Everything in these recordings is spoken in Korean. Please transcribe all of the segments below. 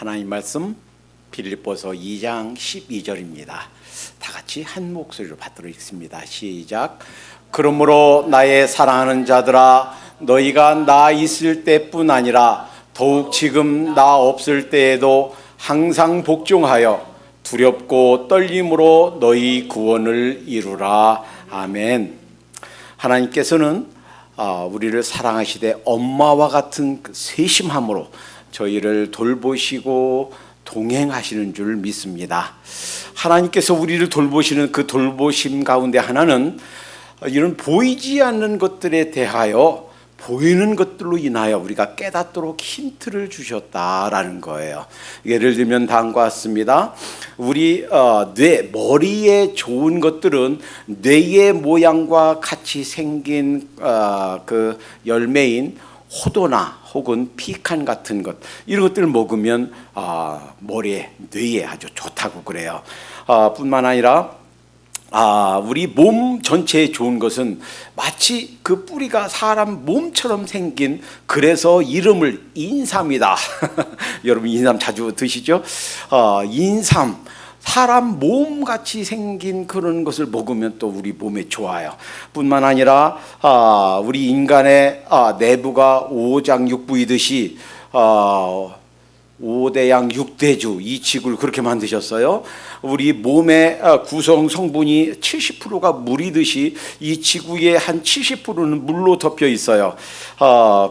하나님 말씀 빌립보서 2장 12절입니다. 다 같이 한 목소리로 받들어 읽습니다. 시작. 그러므로 나의 사랑하는 자들아, 너희가 나 있을 때뿐 아니라 더욱 지금 나 없을 때에도 항상 복종하여 두렵고 떨림으로 너희 구원을 이루라. 아멘. 하나님께서는 우리를 사랑하시되 엄마와 같은 그 세심함으로 저희를 돌보시고 동행하시는 줄 믿습니다. 하나님께서 우리를 돌보시는 그 돌보심 가운데 하나는 이런 보이지 않는 것들에 대하여 보이는 것들로 인하여 우리가 깨닫도록 힌트를 주셨다라는 거예요. 예를 들면 다음과 같습니다. 우리 머리에 좋은 것들은 뇌의 모양과 같이 생긴 그 열매인 호도나 혹은 피칸 같은 것, 이런 것들을 먹으면 머리에, 뇌에 아주 좋다고 그래요. 뿐만 아니라 우리 몸 전체에 좋은 것은 마치 그 뿌리가 사람 몸처럼 생긴, 그래서 이름을 인삼이다. 여러분 인삼 자주 드시죠? 인삼, 사람 몸같이 생긴 그런 것을 먹으면 또 우리 몸에 좋아요. 뿐만 아니라 우리 인간의 내부가 오장육부이듯이 5대양 6대주, 이 지구를 그렇게 만드셨어요. 우리 몸의 구성 성분이 70%가 물이듯이 이 지구의 한 70%는 물로 덮여 있어요.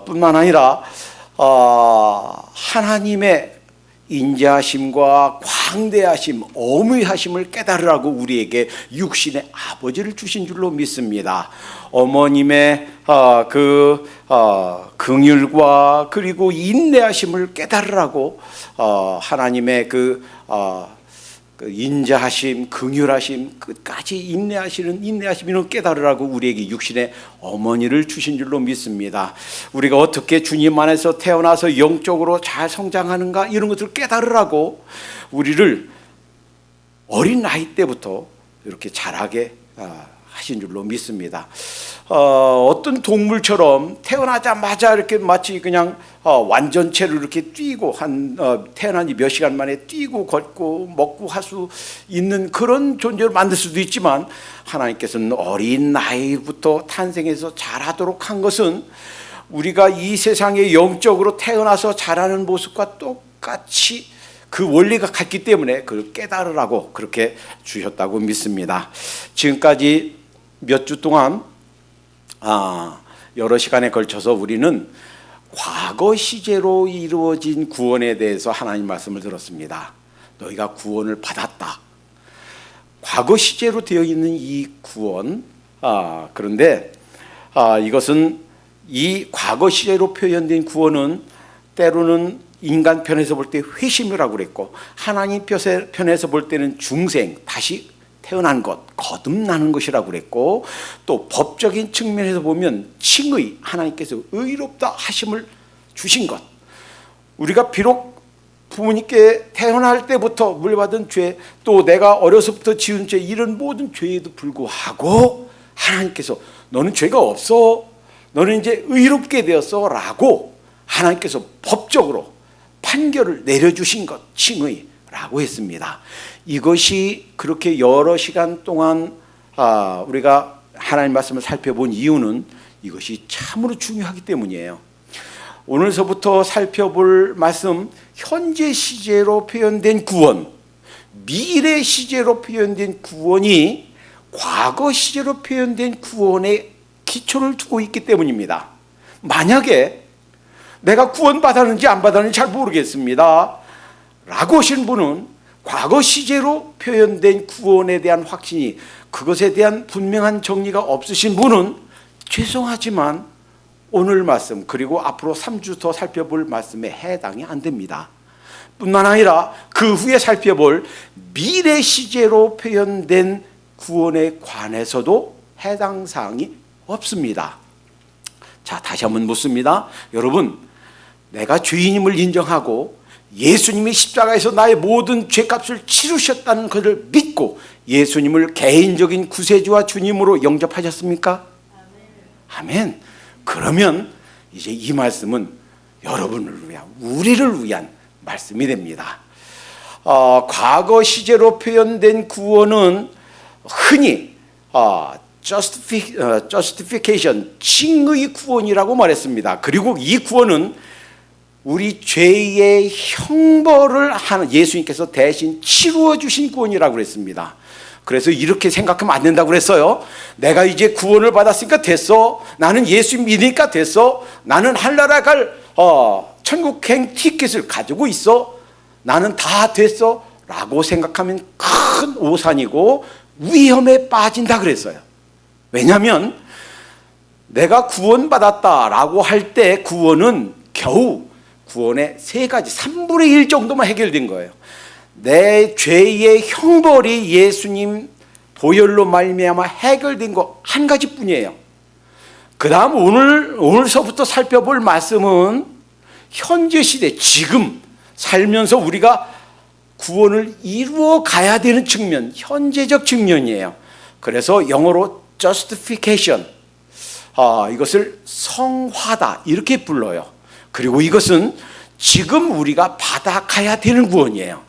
뿐만 아니라 하나님의 인자하심과 광대하심, 어미하심을 깨달으라고 우리에게 육신의 아버지를 주신 줄로 믿습니다. 어머님의 긍휼과 그리고 인내하심을 깨달으라고 하나님의 그 인자하심, 긍휼하심, 끝까지 인내하심을 깨달으라고 우리에게 육신의 어머니를 주신 줄로 믿습니다. 우리가 어떻게 주님 안에서 태어나서 영적으로 잘 성장하는가, 이런 것을 깨달으라고 우리를 어린 나이 때부터 이렇게 자라게 하신 줄로 믿습니다. 어떤 동물처럼 태어나자마자 이렇게 마치 그냥 완전체로 이렇게 뛰고 태어난 지 몇 시간 만에 뛰고 걷고 먹고 할 수 있는 그런 존재를 만들 수도 있지만, 하나님께서는 어린 나이부터 탄생해서 자라도록 한 것은 우리가 이 세상에 영적으로 태어나서 자라는 모습과 똑같이 그 원리가 같기 때문에 그걸 깨달으라고 그렇게 주셨다고 믿습니다. 지금까지 몇 주 동안 여러 시간에 걸쳐서 우리는 과거 시제로 이루어진 구원에 대해서 하나님 말씀을 들었습니다. 너희가 구원을 받았다. 과거 시제로 되어 있는 이 구원, 그런데 이것은 이 과거 시제로 표현된 구원은 때로는 인간 편에서 볼 때 회심이라고 그랬고, 하나님 편에서 볼 때는 중생, 다시 태어난 것, 거듭나는 것이라고 그랬고, 또 법적인 측면에서 보면 칭의, 하나님께서 의롭다 하심을 주신 것. 우리가 비록 부모님께 태어날 때부터 물려받은 죄, 또 내가 어려서부터 지은 죄, 이런 모든 죄에도 불구하고 하나님께서 너는 죄가 없어, 너는 이제 의롭게 되었어 라고 하나님께서 법적으로 판결을 내려주신 것, 칭의라고 했습니다. 이것이 그렇게 여러 시간 동안 우리가 하나님 말씀을 살펴본 이유는 이것이 참으로 중요하기 때문이에요. 오늘서부터 살펴볼 말씀, 현재 시제로 표현된 구원, 미래 시제로 표현된 구원이 과거 시제로 표현된 구원에 기초를 두고 있기 때문입니다. 만약에 내가 구원 받았는지 안 받았는지 잘 모르겠습니다 라고 하신 분은, 과거 시제로 표현된 구원에 대한 확신이, 그것에 대한 분명한 정리가 없으신 분은 죄송하지만 오늘 말씀, 그리고 앞으로 3주 더 살펴볼 말씀에 해당이 안 됩니다. 뿐만 아니라 그 후에 살펴볼 미래 시제로 표현된 구원에 관해서도 해당 사항이 없습니다. 자, 다시 한번 묻습니다. 여러분, 내가 죄인임을 인정하고 예수님이 십자가에서 나의 모든 죄값을 치르셨다는 것을 믿고 예수님을 개인적인 구세주와 주님으로 영접하셨습니까? 아멘. 그러면 이제 이 말씀은 여러분을 위한, 우리를 위한 말씀이 됩니다. 과거 시제로 표현된 구원은 흔히 justification, 칭의 구원이라고 말했습니다. 그리고 이 구원은 우리 죄의 형벌을 하는 예수님께서 대신 치루어 주신 구원이라고 그랬습니다. 그래서 이렇게 생각하면 안 된다고 그랬어요. 내가 이제 구원을 받았으니까 됐어. 나는 예수 믿으니까 됐어. 나는 하늘나라 갈 천국행 티켓을 가지고 있어. 나는 다 됐어. 라고 생각하면 큰 오산이고 위험에 빠진다 그랬어요. 왜냐하면 내가 구원받았다라고 할 때 구원은 겨우 구원의 3가지, 3분의 1 정도만 해결된 거예요. 내 죄의 형벌이 예수님 보혈로 말미암아 해결된 거 1가지뿐이에요. 그 다음 오늘서부터 살펴볼 말씀은 현재 시대, 지금 살면서 우리가 구원을 이루어 가야 되는 측면, 현재적 측면이에요. 그래서 영어로 justification, 이것을 성화다 이렇게 불러요. 그리고 이것은 지금 우리가 받아가야 되는 구원이에요.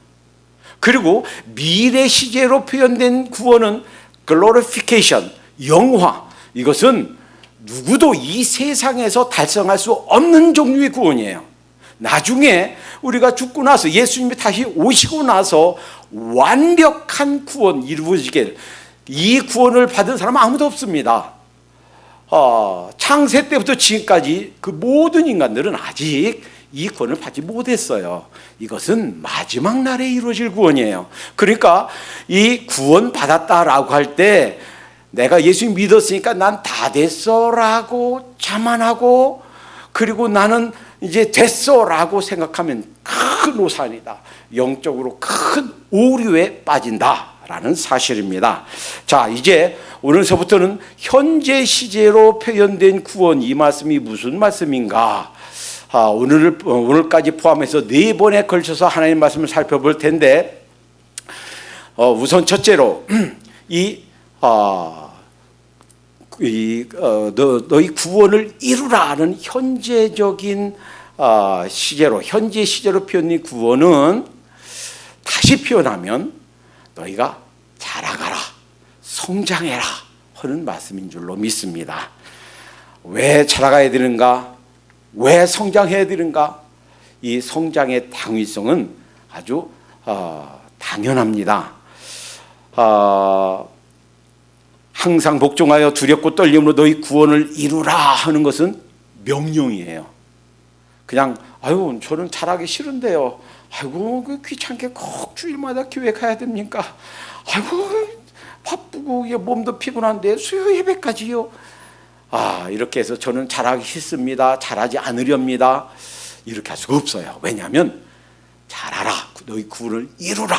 그리고 미래 시제로 표현된 구원은 glorification, 영화. 이것은 누구도 이 세상에서 달성할 수 없는 종류의 구원이에요. 나중에 우리가 죽고 나서 예수님이 다시 오시고 나서 완벽한 구원 이루어지게, 이 구원을 받은 사람은 아무도 없습니다. 창세 때부터 지금까지 그 모든 인간들은 아직 이 구원을 받지 못했어요. 이것은 마지막 날에 이루어질 구원이에요. 그러니까 이 구원 받았다라고 할 때 내가 예수님 믿었으니까 난 다 됐어 라고 자만하고, 그리고 나는 이제 됐어 라고 생각하면 큰 오산이다. 영적으로 큰 오류에 빠진다라는 사실입니다. 자, 이제 오늘서부터는 현재 시제로 표현된 구원, 이 말씀이 무슨 말씀인가? 오늘까지 포함해서 4번에 걸쳐서 하나님 말씀을 살펴볼 텐데, 우선 첫째로 너희 구원을 이루라는 현재적인 시제로, 현재 시제로 표현된 구원은 다시 표현하면 너희가 자라가라, 성장해라 하는 말씀인 줄로 믿습니다. 왜 자라가야 되는가? 왜 성장해야 되는가? 이 성장의 당위성은 아주 당연합니다. 항상 복종하여 두렵고 떨림으로 너희 구원을 이루라 하는 것은 명령이에요. 그냥 저는 잘하기 싫은데요. 그 귀찮게 꼭 주일마다 교회 가야 됩니까? 바쁘고 몸도 피곤한데 수요 예배까지요. 이렇게 해서 저는 잘하기 싫습니다. 잘하지 않으렵니다. 이렇게 할 수가 없어요. 왜냐하면 잘하라, 너희 구원을 이루라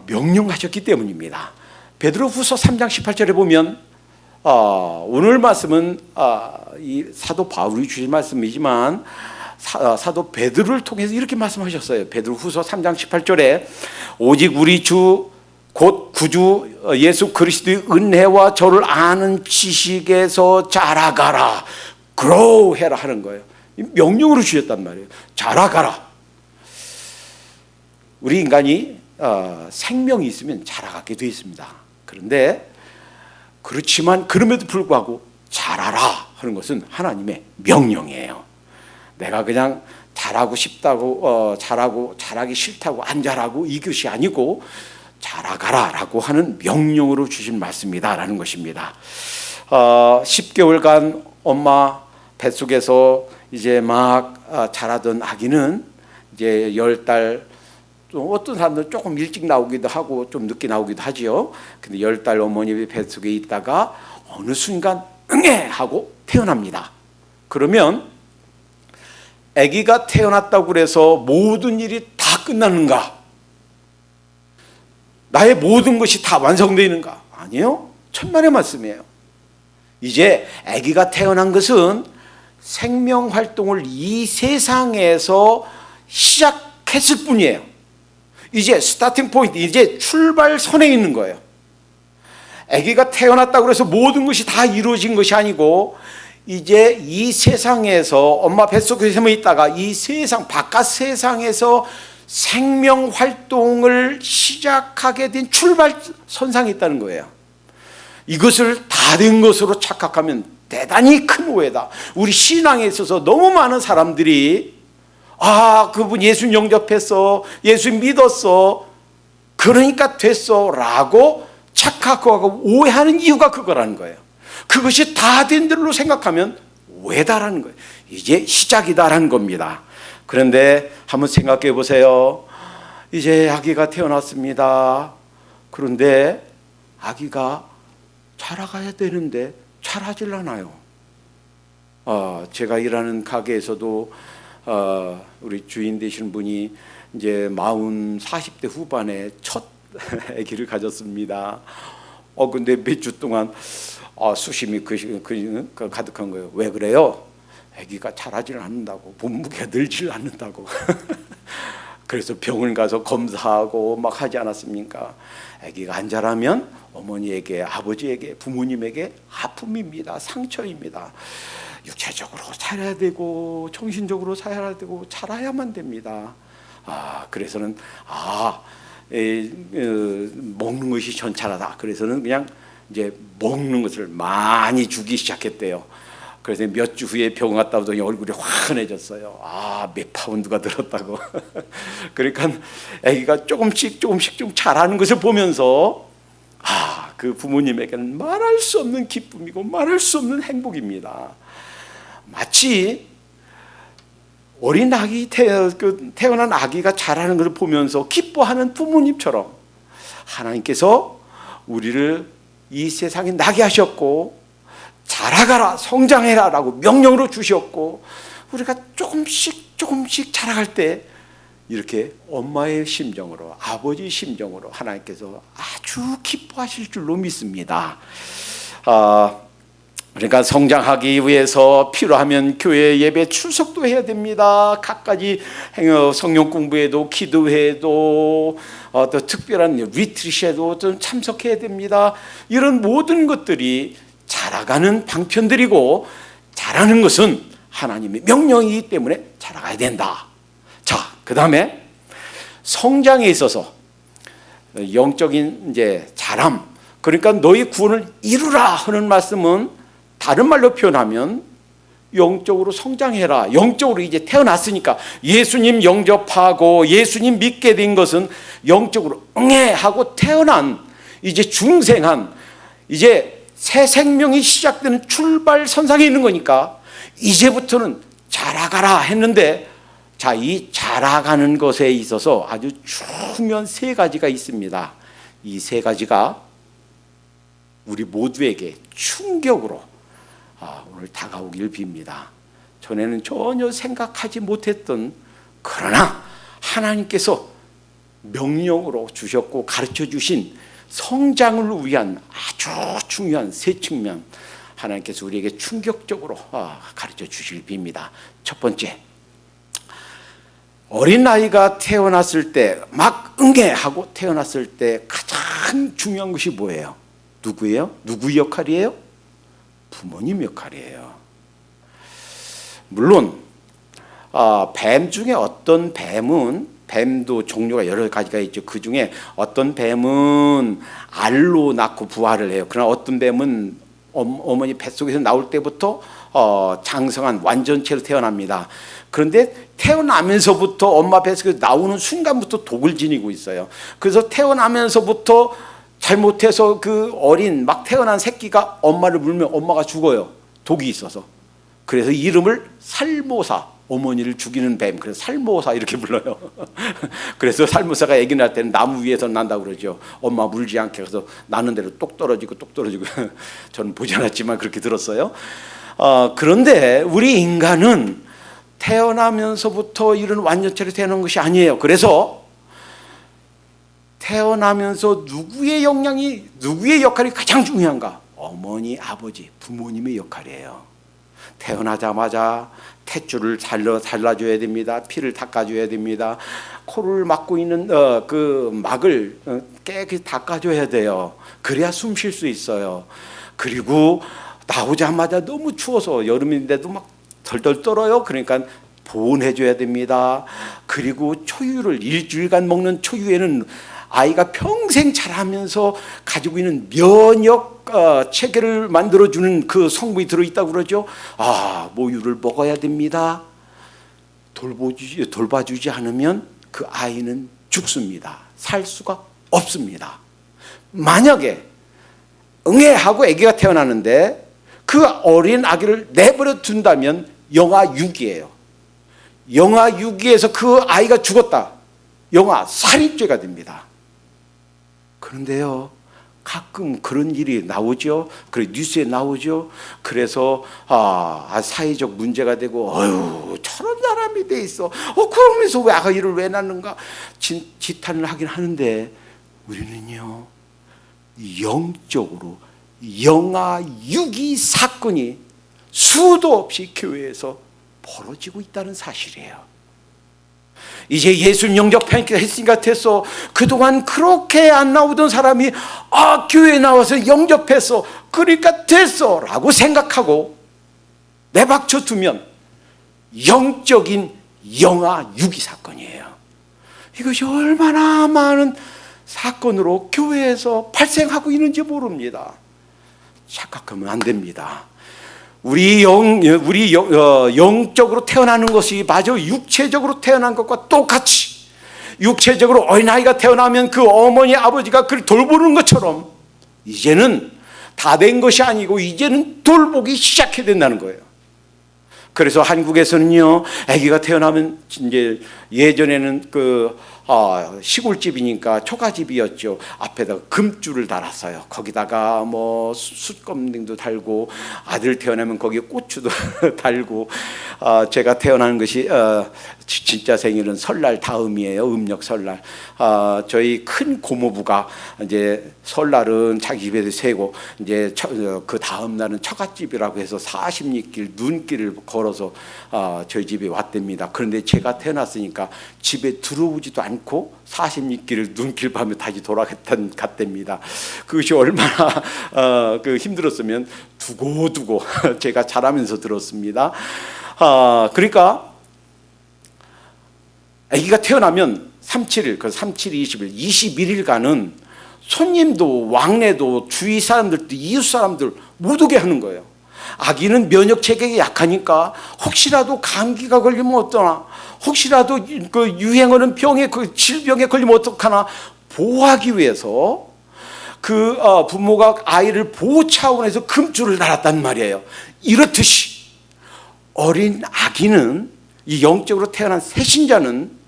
명령하셨기 때문입니다. 베드로후서 3장 18절에 보면 오늘 말씀은 이 사도 바울이 주신 말씀이지만 사도 베드로를 통해서 이렇게 말씀하셨어요. 베드로후서 3장 18절에 오직 우리 주 곧 구주 예수 그리스도의 은혜와 저를 아는 지식에서 자라가라, grow 해라 하는 거예요. 명령으로 주셨단 말이에요. 자라가라. 우리 인간이 생명이 있으면 자라가게 되어 있습니다. 그런데 그렇지만 그럼에도 불구하고 자라라 하는 것은 하나님의 명령이에요. 내가 그냥 잘하고 싶다고 잘하기 싫다고 안 자라고 이것이 아니고 자라가라라고 하는 명령으로 주신 말씀이다라는 것입니다. 10개월간 엄마 뱃속에서 이제 막 자라던 아기는 이제 10달, 어떤 사람들은 조금 일찍 나오기도 하고 좀 늦게 나오기도 하지요. 근데 10달 어머니 뱃속에 있다가 어느 순간 응애 하고 태어납니다. 그러면 아기가 태어났다고 그래서 모든 일이 다 끝나는가? 나의 모든 것이 다 완성되는가? 아니요. 천만의 말씀이에요. 이제 아기가 태어난 것은 생명 활동을 이 세상에서 시작했을 뿐이에요. 이제 스타팅 포인트, 이제 출발선에 있는 거예요. 아기가 태어났다고 해서 모든 것이 다 이루어진 것이 아니고 이제 이 세상에서 엄마 뱃속에서 있다가 이 세상 바깥 세상에서 생명 활동을 시작하게 된 출발선상이 있다는 거예요. 이것을 다 된 것으로 착각하면 대단히 큰 오해다. 우리 신앙에 있어서 너무 많은 사람들이 그분 예수 영접했어, 예수 믿었어, 그러니까 됐어 라고 착각하고 오해하는 이유가 그거라는 거예요. 그것이 다 된 대로 생각하면 오해다라는 거예요. 이제 시작이다라는 겁니다. 그런데 한번 생각해 보세요. 이제 아기가 태어났습니다. 그런데 아기가 자라가야 되는데 자라질 않아요. 제가 일하는 가게에서도 우리 주인 되시는 분이 이제 40대 후반에 첫 아기를 가졌습니다. 근데 몇 주 동안 수심이 가득한 거예요. 왜 그래요? 아기가 자라질 않는다고, 몸무게가 늘질 않는다고. 그래서 병원 가서 검사하고 막 하지 않았습니까? 아기가 안 자라면 어머니에게, 아버지에게, 부모님에게 아픔입니다. 상처입니다. 육체적으로 살아야 되고 정신적으로 살아야 되고 자라야만 됩니다. 그래서는 먹는 것이 전차라다. 그래서는 그냥 이제 먹는 것을 많이 주기 시작했대요. 그래서 몇 주 후에 병원 갔다 오더니 얼굴이 환해졌어요. 몇 파운드가 들었다고. 그러니까 아기가 조금씩 좀 자라는 것을 보면서 그 부모님에게는 말할 수 없는 기쁨이고 말할 수 없는 행복입니다. 마치 어린 아기 태어난 아기가 자라는 것을 보면서 기뻐하는 부모님처럼 하나님께서 우리를 이 세상에 나게 하셨고 자라가라, 성장해라 라고 명령으로 주셨고, 우리가 조금씩 자라갈 때 이렇게 엄마의 심정으로, 아버지의 심정으로 하나님께서 아주 기뻐하실 줄로 믿습니다. 그러니까 성장하기 위해서 필요하면 교회 예배 출석도 해야 됩니다. 각가지 성경 공부에도, 기도회도, 또 특별한 리트릿에도 좀 참석해야 됩니다. 이런 모든 것들이 자라가는 방편들이고, 자라는 것은 하나님의 명령이기 때문에 자라가야 된다. 자, 그 다음에 성장에 있어서 영적인 이제 자람, 그러니까 너희 구원을 이루라 하는 말씀은 다른 말로 표현하면 영적으로 성장해라. 영적으로 이제 태어났으니까 예수님 영접하고 예수님 믿게 된 것은 영적으로 응애하고 태어난 이제 중생한 이제 새 생명이 시작되는 출발선상에 있는 거니까 이제부터는 자라가라 했는데, 자, 이 자라가는 것에 있어서 아주 중요한 세 가지가 있습니다. 이 세 가지가 우리 모두에게 충격으로 오늘 다가오길 빕니다. 전에는 전혀 생각하지 못했던, 그러나 하나님께서 명령으로 주셨고 가르쳐 주신 성장을 위한 아주 중요한 세 측면, 하나님께서 우리에게 충격적으로 가르쳐 주실 빕니다. 첫 번째, 어린아이가 태어났을 때, 막 응애하고 태어났을 때 가장 중요한 것이 뭐예요? 누구예요? 누구의 역할이에요? 부모님 역할이에요. 물론 뱀 중에 어떤 뱀도 종류가 여러 가지가 있죠. 그 중에 어떤 뱀은 알로 낳고 부화를 해요. 그러나 어떤 뱀은 어머니 뱃속에서 나올 때부터 장성한 완전체로 태어납니다. 그런데 태어나면서부터 엄마 뱃속에서 나오는 순간부터 독을 지니고 있어요. 그래서 태어나면서부터 잘못해서 그 어린 막 태어난 새끼가 엄마를 물면 엄마가 죽어요. 독이 있어서. 그래서 이름을 살모사, 어머니를 죽이는 뱀, 그래서 살모사 이렇게 불러요. 그래서 살모사가 아기 낳을 때는 나무 위에서 난다고 그러죠. 엄마 물지 않게. 그래서 나는 대로 똑 떨어지고 저는 보지 않았지만 그렇게 들었어요. 그런데 우리 인간은 태어나면서부터 이런 완전체로 태어난 것이 아니에요. 그래서 태어나면서 누구의 역할이 가장 중요한가? 어머니, 아버지, 부모님의 역할이에요. 태어나자마자 탯줄을 잘라줘야 됩니다. 피를 닦아줘야 됩니다. 코를 막고 있는 그 막을 깨끗이 닦아줘야 돼요. 그래야 숨 쉴 수 있어요. 그리고 나오자마자 너무 추워서 여름인데도 막 덜덜 떨어요. 그러니까 보온해줘야 됩니다. 그리고 초유를 일주일간 먹는 초유에는 아이가 평생 자라면서 가지고 있는 면역 체계를 만들어주는 그 성분이 들어있다고 그러죠. 모유를 먹어야 됩니다. 돌봐주지 않으면 그 아이는 죽습니다. 살 수가 없습니다. 만약에 응애하고 아기가 태어나는데 그 어린 아기를 내버려 둔다면 영아 유기예요. 영아 유기에서 그 아이가 죽었다. 영아 살인죄가 됩니다. 그런데요, 가끔 그런 일이 나오죠. 그래 뉴스에 나오죠. 그래서 사회적 문제가 되고, 저런 사람이 돼 있어. 그러면서 왜 아이를 왜 낳는가? 지탄을 하긴 하는데 우리는요, 영적으로 영아 유기 사건이 수도 없이 교회에서 벌어지고 있다는 사실이에요. 이제 예수님 영접했으니까 됐어. 그동안 그렇게 안 나오던 사람이 교회에 나와서 영접했어. 그러니까 됐어 라고 생각하고 내박쳐 두면 영적인 영아 유기 사건이에요. 이것이 얼마나 많은 사건으로 교회에서 발생하고 있는지 모릅니다. 착각하면 안 됩니다. 우리 영적으로 태어나는 것이 마저 육체적으로 태어난 것과 똑같이, 육체적으로 어린아이가 태어나면 그 어머니 아버지가 그를 돌보는 것처럼 이제는 다 된 것이 아니고 이제는 돌보기 시작해야 된다는 거예요. 그래서 한국에서는요, 아기가 태어나면 이제 예전에는 시골집이니까 초가집이었죠. 앞에다가 금줄을 달았어요. 거기다가 뭐 숯검등도 달고, 아들 태어나면 거기에 고추도 달고. 제가 태어난 것이 진짜 생일은 설날 다음이에요. 음력 설날. 저희 큰 고모부가 이제 설날은 자기 집에서 세고, 이제 그 다음 날은 처갓집이라고 해서 40리길 눈길을 걸어서 저희 집에 왔답니다. 그런데 제가 태어났으니까 집에 들어오지도 않고 40리길을 눈길 밤에 다시 돌아갔답니다. 그것이 얼마나 힘들었으면 두고두고 제가 자라면서 들었습니다. 그러니까 아기가 태어나면 37일, 20일, 21일간은 손님도 왕래도 주위 사람들도 이웃 사람들 못 오게 하는 거예요. 아기는 면역 체계가 약하니까 혹시라도 감기가 걸리면 어떠나, 혹시라도 그 유행하는 질병에 걸리면 어떡하나 보호하기 위해서 그 부모가 아이를 보호 차원에서 금줄을 달았단 말이에요. 이렇듯이 어린 아기는, 이 영적으로 태어난 새신자는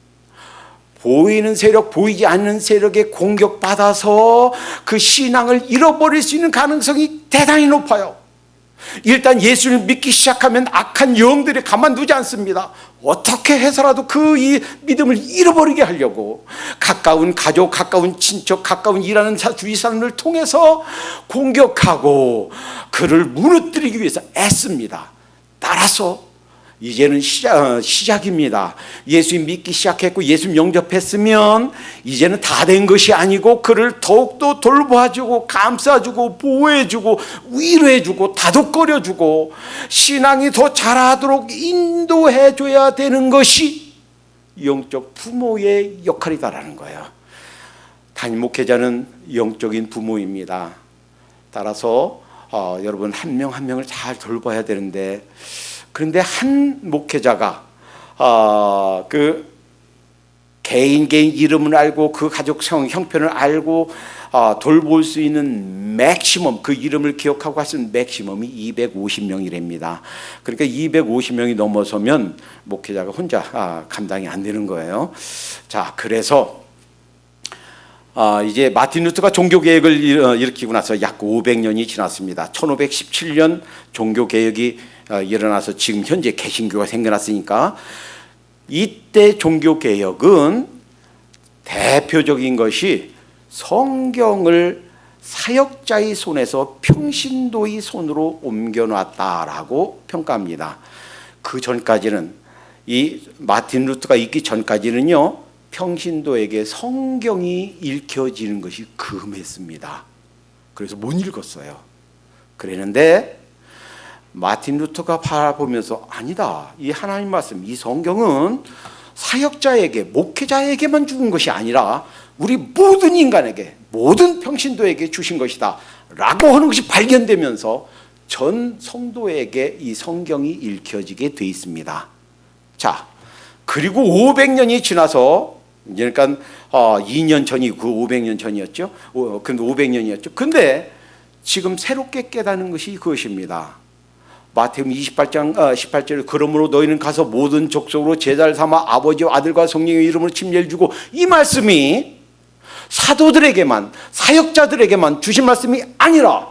보이는 세력, 보이지 않는 세력에 공격받아서 그 신앙을 잃어버릴 수 있는 가능성이 대단히 높아요. 일단 예수를 믿기 시작하면 악한 영들이 가만두지 않습니다. 어떻게 해서라도 이 믿음을 잃어버리게 하려고 가까운 가족, 가까운 친척, 가까운 일하는 주위 사람을 통해서 공격하고 그를 무너뜨리기 위해서 애씁니다. 따라서 이제는 시작입니다. 예수님 믿기 시작했고 예수님 영접했으면 이제는 다 된 것이 아니고 그를 더욱더 돌봐주고 감싸주고 보호해주고 위로해주고 다독거려주고 신앙이 더 자라도록 인도해줘야 되는 것이 영적 부모의 역할이다라는 거예요. 담임 목회자는 영적인 부모입니다. 따라서 여러분 한 명 한 명을 잘 돌봐야 되는데, 그런데 한 목회자가 그 개인 이름을 알고 그 가족 형편을 알고 돌볼 수 있는 맥시멈, 그 이름을 기억하고 할 수 있는 맥시멈이 250명이랍니다. 그러니까 250명이 넘어서면 목회자가 혼자 감당이 안 되는 거예요. 자, 그래서 이제 마틴 루터가 종교개혁을 일으키고 나서 약 500년이 지났습니다. 1517년 종교개혁이 일어나서 지금 현재 개신교가 생겨났으니까, 이때 종교개혁은 대표적인 것이 성경을 사역자의 손에서 평신도의 손으로 옮겨놨다라고 평가합니다. 그 전까지는, 이 마틴 루터가 있기 전까지는요, 평신도에게 성경이 읽혀지는 것이 금했습니다. 그래서 못 읽었어요. 그랬는데 마틴 루터가 바라보면서 아니다. 이 하나님 말씀, 이 성경은 사역자에게, 목회자에게만 주는 것이 아니라 우리 모든 인간에게, 모든 평신도에게 주신 것이다 라고 하는 것이 발견되면서 전 성도에게 이 성경이 읽혀지게 돼 있습니다. 자, 그리고 500년이 지나서, 그러니까 2년 전이 그 500년 전이었죠. 근데 500년이었죠. 근데 지금 새롭게 깨닫는 것이 그것입니다. 마태복음 28장 18절에 그러므로 너희는 가서 모든 족속으로 제자를 삼아 아버지와 아들과 성령의 이름으로 침례를 주고, 이 말씀이 사도들에게만, 사역자들에게만 주신 말씀이 아니라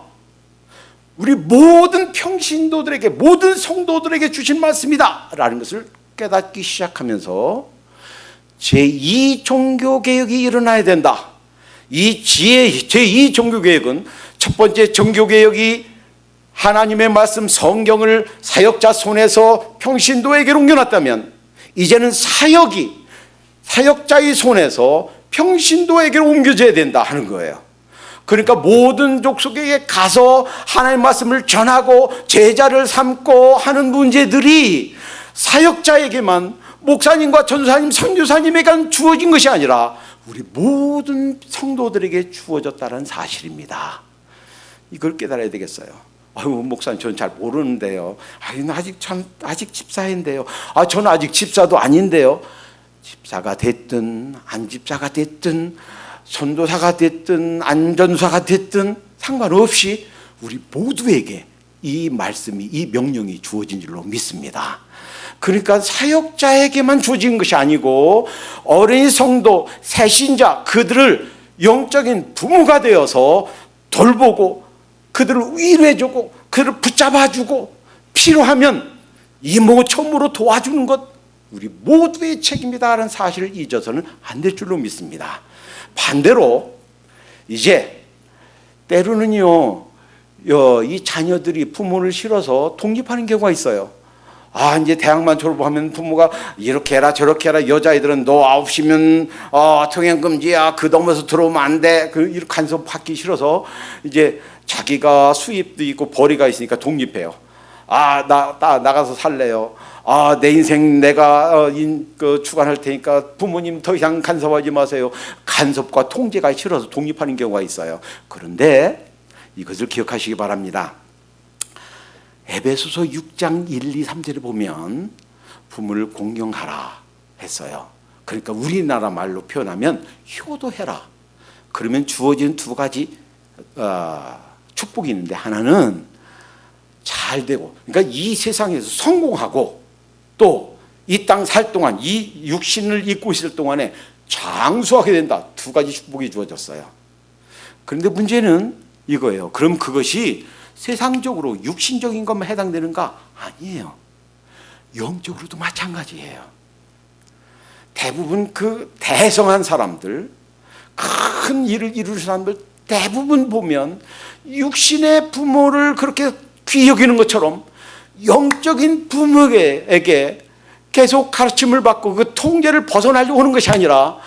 우리 모든 평신도들에게, 모든 성도들에게 주신 말씀이다 라는 것을 깨닫기 시작하면서 제2 종교개혁이 일어나야 된다. 이 제2 종교개혁은 첫 번째 종교개혁이 하나님의 말씀 성경을 사역자 손에서 평신도에게 옮겨놨다면, 이제는 사역이 사역자의 손에서 평신도에게로 옮겨져야 된다 하는 거예요. 그러니까 모든 족속에게 가서 하나님의 말씀을 전하고 제자를 삼고 하는 문제들이 사역자에게만, 목사님과 전도사님, 선교사님에게만 주어진 것이 아니라 우리 모든 성도들에게 주어졌다는 사실입니다. 이걸 깨달아야 되겠어요. 아유, 목사님, 저는 잘 모르는데요. 아유, 아직 집사인데요. 저는 아직 집사도 아닌데요. 집사가 됐든 안 집사가 됐든 전도사가 됐든 안 전도사가 됐든 상관없이 우리 모두에게 이 말씀이, 이 명령이 주어진 줄로 믿습니다. 그러니까 사역자에게만 주어진 것이 아니고 어린이 성도, 새신자, 그들을 영적인 부모가 되어서 돌보고 그들을 위로해주고 그들을 붙잡아주고 필요하면 이모처음으로 도와주는 것, 우리 모두의 책임이다라는 사실을 잊어서는 안 될 줄로 믿습니다. 반대로 이제 때로는요, 이 자녀들이 부모를 싫어서 독립하는 경우가 있어요. 이제 대학만 졸업하면 부모가 이렇게 해라 저렇게 해라, 여자애들은 너 9시면 통행금지야, 그 넘어서 들어오면 안 돼, 이렇게 간섭 받기 싫어서 이제 자기가 수입도 있고 벌이가 있으니까 독립해요. 나가서 살래요. 내 인생 내가 주관할 테니까 부모님 더 이상 간섭하지 마세요. 간섭과 통제가 싫어서 독립하는 경우가 있어요. 그런데 이것을 기억하시기 바랍니다. 에베소서 6장 1, 2, 3절에 보면 부모를 공경하라 했어요. 그러니까 우리나라 말로 표현하면 효도해라. 그러면 주어진 두 가지 축복이 있는데, 하나는 잘 되고, 그러니까 이 세상에서 성공하고, 또 이 땅 살 동안, 이 육신을 입고 있을 동안에 장수하게 된다. 두 가지 축복이 주어졌어요. 그런데 문제는 이거예요. 그럼 그것이 세상적으로 육신적인 것만 해당되는가? 아니에요. 영적으로도 마찬가지예요. 대부분 그 대성한 사람들, 큰 일을 이루는 사람들 대부분 보면 육신의 부모를 그렇게 귀히 여기는 것처럼 영적인 부모에게 계속 가르침을 받고 그 통제를 벗어나려고 하는 것이 아니라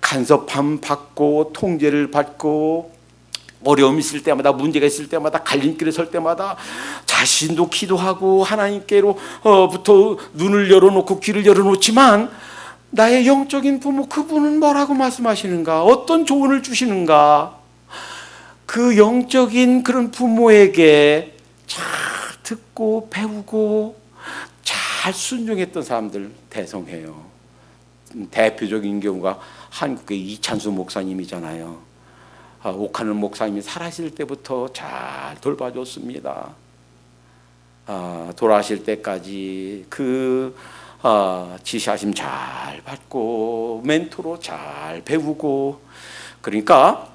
간섭함 받고 통제를 받고 어려움이 있을 때마다, 문제가 있을 때마다, 갈림길에 설 때마다 자신도 기도하고 하나님께로부터 눈을 열어놓고 귀를 열어놓지만 나의 영적인 부모, 그분은 뭐라고 말씀하시는가, 어떤 조언을 주시는가, 그 영적인 그런 부모에게 잘 듣고 배우고 잘 순종했던 사람들 대성해요. 대표적인 경우가 한국의 이찬수 목사님이잖아요. 옥하늘 목사님이 살아있을 때부터 잘 돌봐줬습니다. 돌아가실 때까지 그 지시하심 잘 받고 멘토로 잘 배우고. 그러니까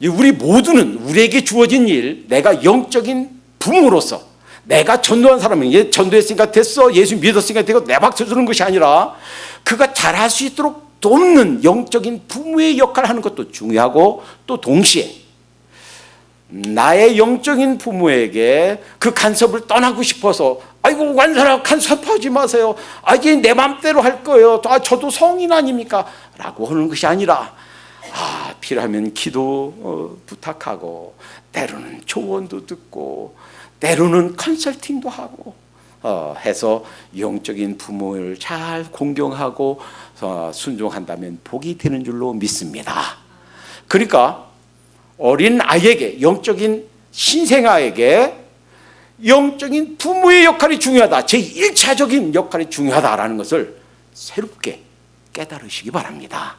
우리 모두는 우리에게 주어진 일, 내가 영적인 부모로서, 내가 전도한 사람은 얘 전도했으니까 됐어, 예수 믿었으니까 되고 내 박수 주는 것이 아니라 그가 잘할 수 있도록 돕는 영적인 부모의 역할을 하는 것도 중요하고, 또 동시에 나의 영적인 부모에게 그 간섭을 떠나고 싶어서 아이고 관사라 간섭하지 마세요, 이제 내 맘대로 할 거예요, 저도 성인 아닙니까? 라고 하는 것이 아니라 필요하면 기도 부탁하고, 때로는 조언도 듣고, 때로는 컨설팅도 하고 해서 영적인 부모를 잘 공경하고 순종한다면 복이 되는 줄로 믿습니다. 그러니까 어린 아이에게, 영적인 신생아에게 영적인 부모의 역할이 중요하다, 제1차적인 역할이 중요하다라는 것을 새롭게 깨달으시기 바랍니다.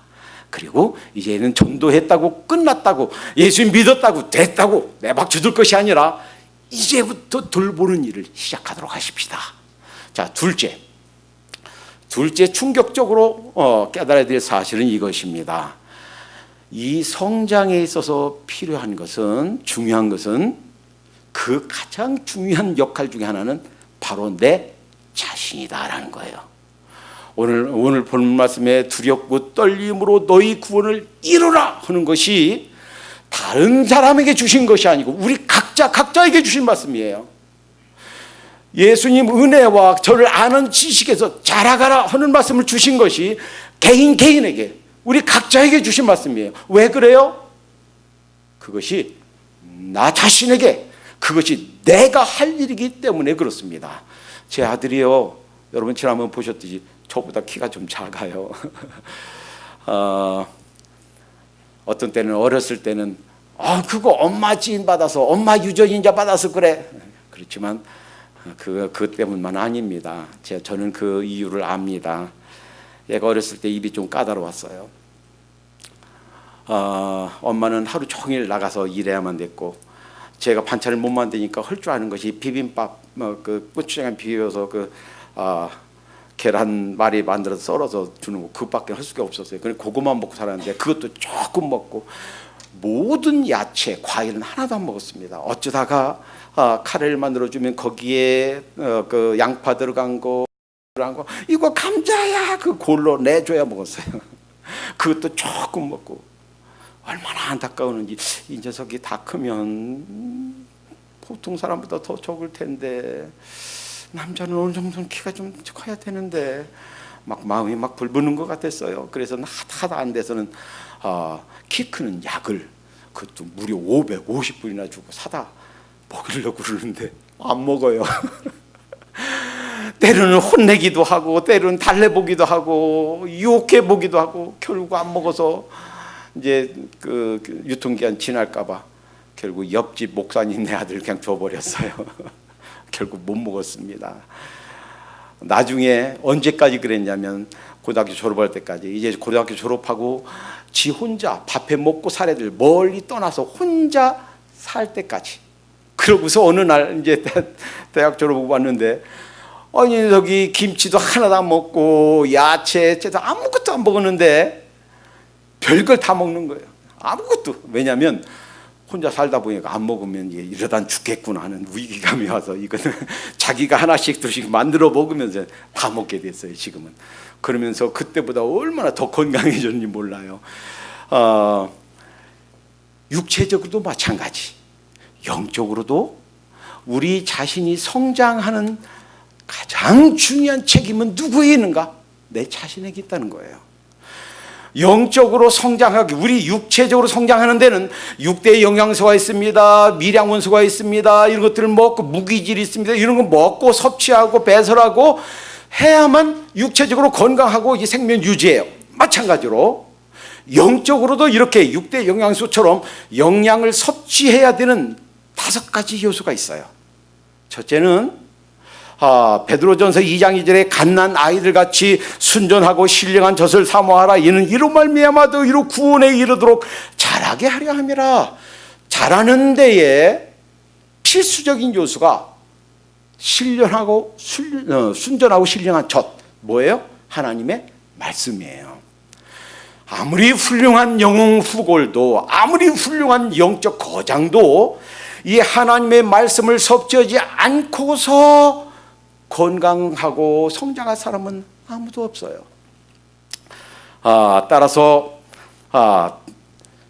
그리고 이제는 전도했다고 끝났다고, 예수 믿었다고 됐다고 내박주 들 것이 아니라 이제부터 돌보는 일을 시작하도록 하십시다. 자, 둘째 충격적으로 깨달아야 될 사실은 이것입니다. 이 성장에 있어서 필요한 것은, 중요한 것은, 그 가장 중요한 역할 중에 하나는 바로 내 자신이다라는 거예요. 오늘 본 말씀에 두렵고 떨림으로 너희 구원을 이루라 하는 것이 다른 사람에게 주신 것이 아니고 우리 각자에게 주신 말씀이에요. 예수님 은혜와 저를 아는 지식에서 자라가라 하는 말씀을 주신 것이 개인에게, 우리 각자에게 주신 말씀이에요. 왜 그래요? 그것이 나 자신에게, 그것이 내가 할 일이기 때문에 그렇습니다. 제 아들이요, 여러분 지난번 보셨듯이 저보다 키가 좀 작아요. 어떤 때는, 어렸을 때는 그거 엄마 지인 받아서, 엄마 유전인자 받아서 그래. 그렇지만 그것 때문만 아닙니다. 저는 그 이유를 압니다. 얘가 어렸을 때 입이 좀 까다로웠어요. 엄마는 하루 종일 나가서 일해야만 됐고, 제가 반찬을 못 만드니까 할 줄 아는 것이 비빔밥, 그 고추장에 비벼서 계란말이 만들어서 썰어서 주는 거, 그것밖에 할 수가 없었어요. 그냥 그것만 먹고 살았는데, 그것도 조금 먹고 모든 야채, 과일은 하나도 안 먹었습니다. 어쩌다가 카레를 만들어주면 거기에 그 양파 들어간 거, 이거 감자야, 그 골로 내줘야 먹었어요. 그것도 조금 먹고. 얼마나 안타까우는지. 이 녀석이 다 크면 보통 사람보다 더 적을 텐데, 남자는 어느 정도는 키가 좀 커야 되는데, 막 마음이 막 불부는 것 같았어요. 그래서 하다 안 돼서는 키 크는 약을, 그것도 무려 550불이나 주고 사다 먹이려고 그러는데 안 먹어요. 때로는 혼내기도 하고, 때로는 달래보기도 하고, 유혹해보기도 하고, 결국 안 먹어서 이제 그 유통기한 지날까봐 결국 옆집 목사님 내 아들 그냥 줘버렸어요. 결국 못 먹었습니다. 나중에 언제까지 그랬냐면, 고등학교 졸업할 때까지, 이제 고등학교 졸업하고 지 혼자 밥해 먹고 살 애들 멀리 떠나서 혼자 살 때까지. 그러고서 어느 날 이제 대학 졸업하고 왔는데, 아니 저기 김치도 하나도 안 먹고 야채도 아무것도 안 먹었는데 별걸 다 먹는 거예요. 아무것도. 왜냐하면 혼자 살다 보니까 안 먹으면 이러다 죽겠구나 하는 위기감이 와서, 이거는 자기가 하나씩 둘씩 만들어 먹으면서 다 먹게 됐어요, 지금은. 그러면서 그때보다 얼마나 더 건강해졌는지 몰라요. 육체적으로도 마찬가지, 영적으로도 우리 자신이 성장하는 가장 중요한 책임은 누구에 있는가? 내 자신에게 있다는 거예요. 영적으로 성장하기, 우리 육체적으로 성장하는 데는 6대 영양소가 있습니다. 미량원소가 있습니다. 이런 것들을 먹고, 무기질이 있습니다. 이런 거 먹고 섭취하고 배설하고 해야만 육체적으로 건강하고 이 생명 유지해요. 마찬가지로 영적으로도 이렇게 6대 영양소처럼 영양을 섭취해야 되는 5가지 요소가 있어요. 첫째는 베드로전서 2장 2절에 갓난 아이들 같이 순전하고 신령한 젖을 사모하라. 이는 이로 말미암아도 이로 구원에 이르도록 자라게 하려 함이라. 자라는 데에 필수적인 요소가 신령하고 순전하고 신령한 젖, 뭐예요? 하나님의 말씀이에요. 아무리 훌륭한 영웅 후골도, 아무리 훌륭한 영적 거장도 이 하나님의 말씀을 섭취하지 않고서 건강하고 성장할 사람은 아무도 없어요. 따라서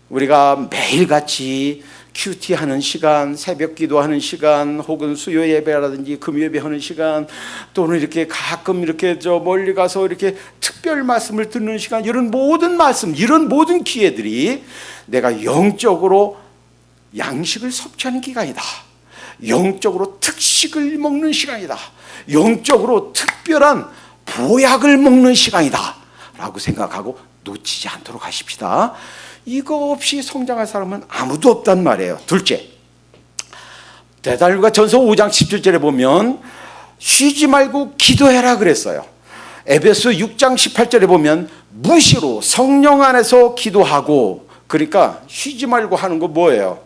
우리가 매일같이 큐티하는 시간, 새벽 기도하는 시간, 혹은 수요 예배라든지 금요 예배하는 시간, 또는 이렇게 가끔 이렇게 멀리 가서 이렇게 특별 말씀을 듣는 시간, 이런 모든 말씀, 이런 모든 기회들이 내가 영적으로 양식을 섭취하는 기간이다. 영적으로 특식을 먹는 시간이다. 영적으로 특별한 보약을 먹는 시간이다 라고 생각하고 놓치지 않도록 하십시다. 이거 없이 성장할 사람은 아무도 없단 말이에요. 둘째, 데살로니가 전서 5장 17절에 보면 쉬지 말고 기도해라 그랬어요. 에베소 6장 18절에 보면 무시로 성령 안에서 기도하고, 그러니까 쉬지 말고 하는 거 뭐예요?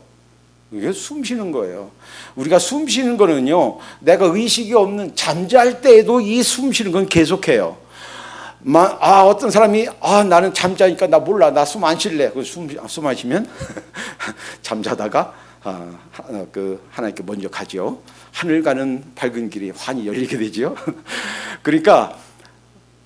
이게 숨 쉬는 거예요. 우리가 숨 쉬는 거는요, 내가 의식이 없는 잠잘 때에도 이 숨 쉬는 건 계속해요. 어떤 사람이 나는 잠자니까 나 몰라, 나 숨 안 쉴래. 숨 안 쉬면 잠자다가 하나님께 먼저 가죠. 하늘 가는 밝은 길이 환히 열리게 되죠. 그러니까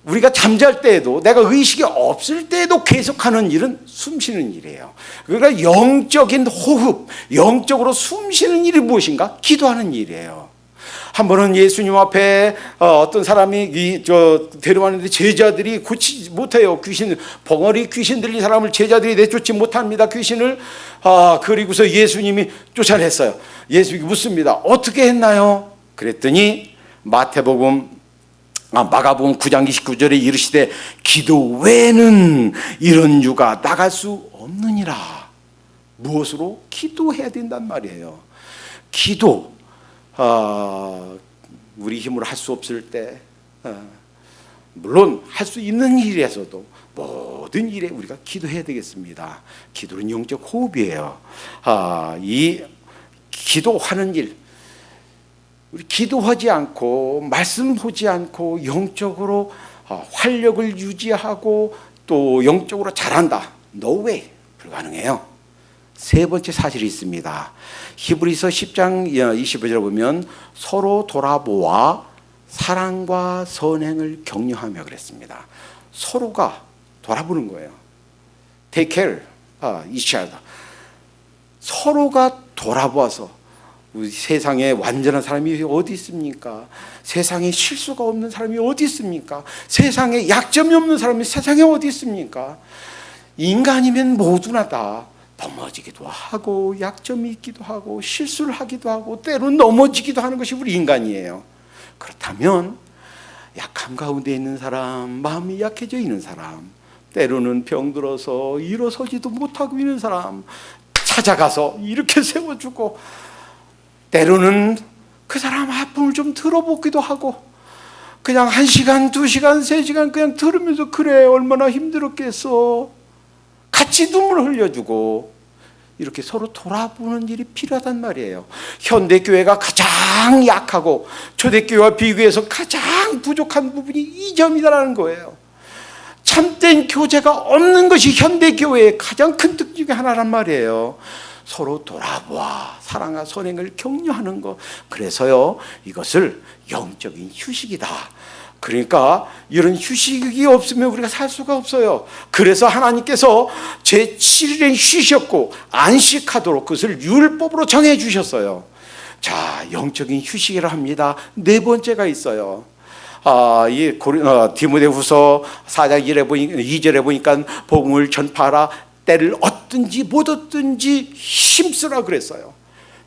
우리가 잠잘 때에도, 내가 의식이 없을 때에도 계속하는 일은 숨 쉬는 일이에요. 그러니까 영적인 호흡, 영적으로 숨 쉬는 일이 무엇인가? 기도하는 일이에요. 한 번은 예수님 앞에 어떤 사람이 데려왔는데 제자들이 고치지 못해요. 벙어리 귀신 들린 사람을 제자들이 내쫓지 못합니다. 귀신을. 그리고서 예수님이 쫓아냈어요. 예수님이 묻습니다. 어떻게 했나요? 그랬더니 마가복음 9장 29절에 이르시되 기도 외에는 이런 유가 나갈 수 없느니라. 무엇으로? 기도해야 된단 말이에요. 기도. 우리 힘으로 할 수 없을 때, 물론 할 수 있는 일에서도 모든 일에 우리가 기도해야 되겠습니다. 기도는 영적 호흡이에요. 이 기도하는 일, 우리 기도하지 않고 말씀하지 않고 영적으로 활력을 유지하고 또 영적으로 잘한다, no way, 불가능해요. 세 번째 사실이 있습니다. 히브리서 10장 25절에 보면 서로 돌아보아 사랑과 선행을 격려하며 그랬습니다. 서로가 돌아보는 거예요. Take care, each other. 서로가 돌아보아서, 우리 세상에 완전한 사람이 어디 있습니까? 세상에 실수가 없는 사람이 어디 있습니까? 세상에 약점이 없는 사람이 세상에 어디 있습니까? 인간이면 모두나 다 넘어지기도 하고 약점이 있기도 하고 실수를 하기도 하고 때로는 넘어지기도 하는 것이 우리 인간이에요. 그렇다면 약함 가운데 있는 사람, 마음이 약해져 있는 사람, 때로는 병들어서 일어서지도 못하고 있는 사람 찾아가서 이렇게 세워주고, 때로는 그 사람 아픔을 좀 들어보기도 하고, 그냥 1시간, 2시간, 3시간 그냥 들으면서 그래 얼마나 힘들었겠어, 같이 눈물을 흘려주고, 이렇게 서로 돌아보는 일이 필요하단 말이에요. 현대교회가 가장 약하고 초대교회와 비교해서 가장 부족한 부분이 이 점이다라는 거예요. 참된 교제가 없는 것이 현대교회의 가장 큰 특징 중에 하나란 말이에요. 서로 돌아보아 사랑과 선행을 격려하는 것. 그래서요, 이것을 영적인 휴식이다. 그러니까 이런 휴식이 없으면 우리가 살 수가 없어요. 그래서 하나님께서 제7일에 쉬셨고 안식하도록 그것을 율법으로 정해 주셨어요. 자, 영적인 휴식이라 합니다. 네 번째가 있어요. 디모데후서 4장 2절에 보니까 복음을 전파하라, 때를 얻든지 못 얻든지 힘쓰라 그랬어요.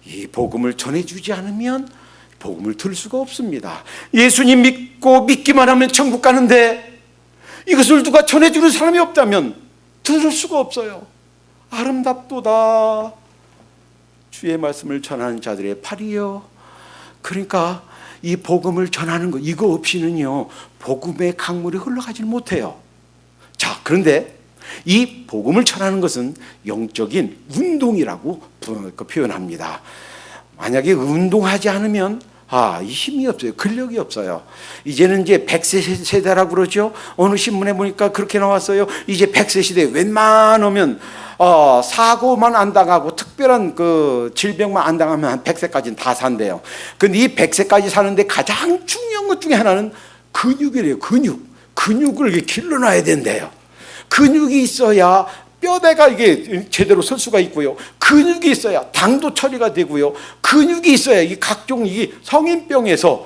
이 복음을 전해주지 않으면 복음을 들을 수가 없습니다. 예수님 믿고 믿기만 하면 천국 가는데 이것을 누가 전해주는 사람이 없다면 들을 수가 없어요. 아름답도다 주의 말씀을 전하는 자들의 팔이요. 그러니까 이 복음을 전하는 거, 이거 없이는요 복음의 강물이 흘러가지 못해요. 자, 그런데 이 복음을 전하는 것은 영적인 운동이라고 표현합니다. 만약에 운동하지 않으면 이 힘이 없어요. 근력이 없어요. 이제는 이제 100세 세대라고 그러죠. 어느 신문에 보니까 그렇게 나왔어요. 이제 100세 시대에 웬만하면 사고만 안 당하고 특별한 그 질병만 안 당하면 한 100세까지는 다 산대요. 근데 이 100세까지 사는데 가장 중요한 것 중에 하나는 근육이래요. 근육을 이렇게 길러놔야 된대요. 근육이 있어야 뼈대가 이게 제대로 설 수가 있고요. 근육이 있어야 당도 처리가 되고요. 근육이 있어야 이 각종 이 성인병에서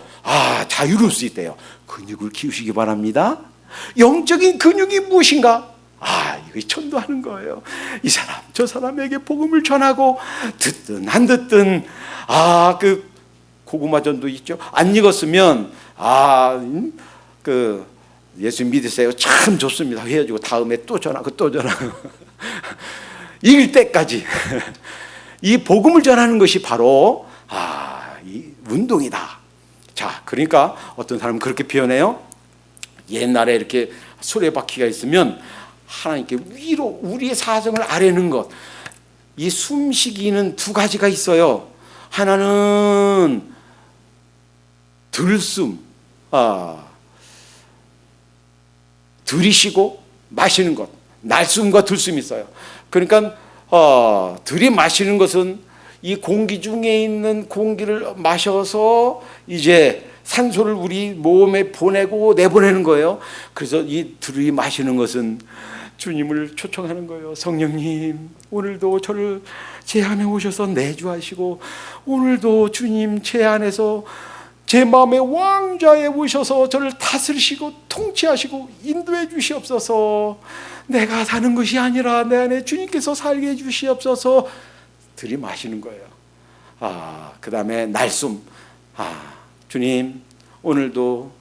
자유로울 수 있대요. 근육을 키우시기 바랍니다. 영적인 근육이 무엇인가? 이거 전도하는 거예요. 이 사람 저 사람에게 복음을 전하고 듣든 안 듣든 그 고구마전도 있죠. 안 익었으면 그 예수 믿으세요. 참 좋습니다. 헤어지고 다음에 또 전하고 또 전하고 익을 때까지 이 복음을 전하는 것이 바로 이 운동이다. 자, 그러니까 어떤 사람은 그렇게 표현해요. 옛날에 이렇게 수레바퀴가 있으면 하나님께 위로 우리의 사정을 아뢰는 것. 이 숨쉬기는 두 가지가 있어요. 하나는 들숨, 들이쉬고 마시는 것. 날숨과 들숨이 있어요. 그러니까 들이마시는 것은 이 공기 중에 있는 공기를 마셔서 이제 산소를 우리 몸에 보내고 내보내는 거예요. 그래서 이 들이마시는 것은 주님을 초청하는 거예요. 성령님, 오늘도 저를 제 안에 오셔서 내주하시고, 오늘도 주님 제 안에서 제 마음의 왕좌에 오셔서 저를 다스리시고 통치하시고 인도해 주시옵소서. 내가 사는 것이 아니라 내 안에 주님께서 살게 해 주시옵소서. 들이마시는 거예요. 그 다음에 날숨. 주님, 오늘도